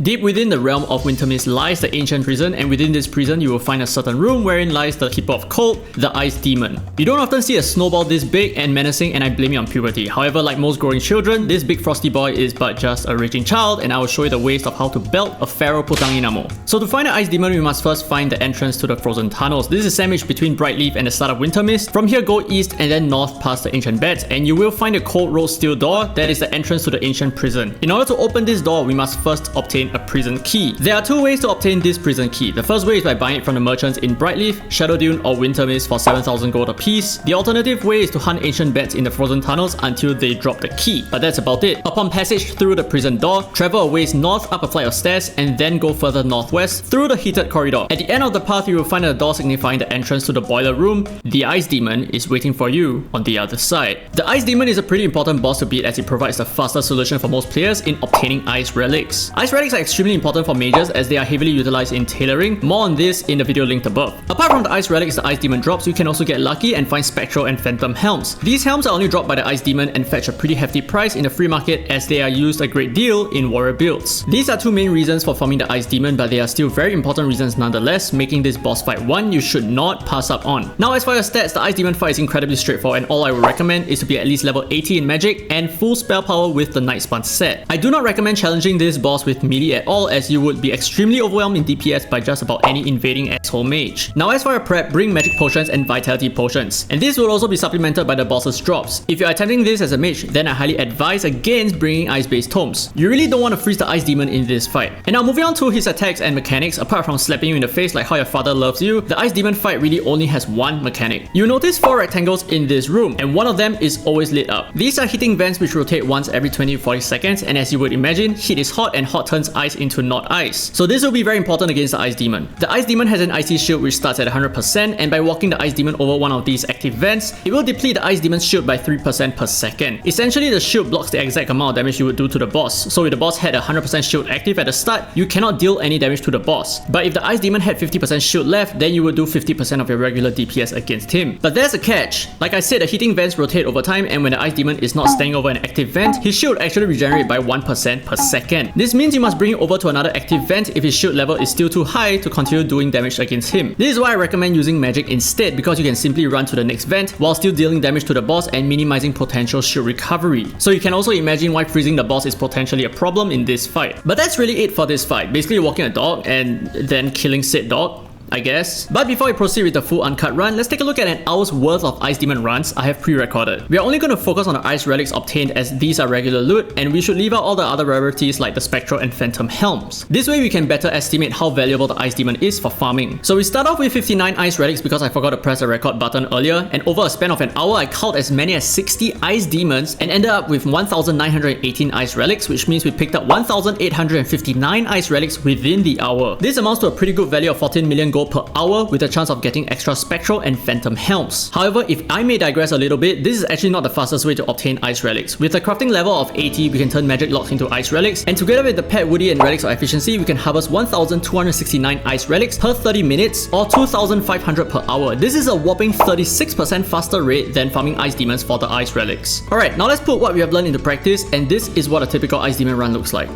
Deep within the realm of Wintermist lies the ancient prison, and within this prison you will find a certain room wherein lies the keeper of cold, the Ice Demon. You don't often see a snowball this big and menacing, and I blame it on puberty. However, like most growing children, this big frosty boy is but just a raging child, and I will show you the ways of how to belt a Pharaoh Putanginamo. So to find the Ice Demon, we must first find the entrance to the frozen tunnels. This is sandwiched between Brightleaf and the start of Wintermist. From here, go east and then north past the ancient beds, and you will find a cold rolled steel door that is the entrance to the ancient prison. In order to open this door, we must first obtain a prison key. There are two ways to obtain this prison key. The first way is by buying it from the merchants in Brightleaf, Shadow Dune, or Wintermist for 7,000 gold a piece. The alternative way is to hunt ancient beds in the frozen tunnels until they drop the key. But that's about it. Upon passage through the prison door, travel a ways north up a flight of stairs and then go further northwest through the heated corridor. At the end of the path, you will find a door signifying the entrance to the boiler room. The Ice Demon is waiting for you on the other side. The Ice Demon is a pretty important boss to beat as it provides the fastest solution for most players in obtaining Ice Relics. Ice Relics are extremely important for mages as they are heavily utilized in tailoring. More on this in the video linked above. Apart from the Ice Relics the Ice Demon drops, you can also get lucky and find Spectral and Phantom Helms. These helms are only dropped by the Ice Demon and fetch a pretty hefty price in the free market as they are used a great deal in warrior builds. These are two main reasons for farming the Ice Demon, but they are still very important reasons nonetheless, making this boss fight one you should not pass up on. Now as for your stats, the Ice Demon fight is incredibly straightforward, and all I would recommend is to be at least level 80 in magic and full spell power with the Nightspun set. I do not recommend challenging this boss with melee at all, as you would be extremely overwhelmed in DPS by just about any invading asshole mage. Now as for your prep, bring magic potions and vitality potions, and this will also be supplemented by the boss's drops. If you're attempting this as a mage, then I highly advise against bringing ice-based tomes. You really don't want to freeze the Ice Demon in this fight. And now moving on to his attacks and mechanics, apart from slapping you in the face like how your father loves you, the Ice Demon fight really only has one mechanic. You'll notice 4 rectangles in this room, and one of them is always lit up. These are heating vents which rotate once every 20 to 40 seconds, and as you would imagine, heat is hot and hot turns ice into not ice. So this will be very important against the Ice Demon. The Ice Demon has an icy shield which starts at 100%, and by walking the Ice Demon over one of these active vents, it will deplete the Ice Demon's shield by 3% per second. Essentially, the shield blocks the exact amount of damage you would do to the boss. So if the boss had a 100% shield active at the start, you cannot deal any damage to the boss. But if the Ice Demon had 50% shield left, then you would do 50% of your regular DPS against him. But there's a catch. Like I said, the heating vents rotate over time, and when the Ice Demon is not standing over an active vent, his shield actually regenerates by 1% per second. This means you must bring it over to another active vent if his shield level is still too high to continue doing damage against him. This is why I recommend using magic instead, because you can simply run to the next vent while still dealing damage to the boss and minimizing potential shield recovery. So you can also imagine why freezing the boss is potentially a problem in this fight. But that's really it for this fight. Basically walking a dog and then killing said dog, I guess. But before we proceed with the full uncut run, let's take a look at an hour's worth of Ice Demon runs I have pre-recorded. We are only going to focus on the Ice Relics obtained as these are regular loot, and we should leave out all the other rarities like the Spectral and Phantom Helms. This way we can better estimate how valuable the Ice Demon is for farming. So we start off with 59 Ice Relics because I forgot to press the record button earlier, and over a span of an hour I culled as many as 60 Ice Demons and ended up with 1,918 Ice Relics, which means we picked up 1,859 Ice Relics within the hour. This amounts to a pretty good value of 14 million gold per hour with a chance of getting extra Spectral and Phantom Helms. However, if I may digress a little bit, this is actually not the fastest way to obtain Ice Relics. With a crafting level of 80, we can turn magic locks into Ice Relics, and together with the Pet Woody and Relics of Efficiency, we can harvest 1,269 Ice Relics per 30 minutes or 2,500 per hour. This is a whopping 36% faster rate than farming Ice Demons for the Ice Relics. Alright, now let's put what we have learned into practice, and this is what a typical Ice Demon run looks like.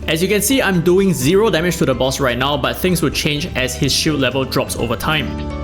As you can see, I'm doing 0 damage to the boss right now, but things will change as his shield level drops over time.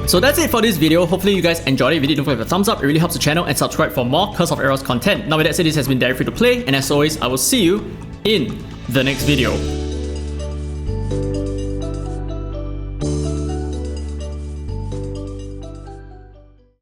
So that's it for this video. Hopefully you guys enjoyed it. If you did, don't forget to thumbs up. It really helps the channel, and subscribe for more Curse of Aros content. Now with that said, this has been Derek Free to Play, and as always, I will see you in the next video.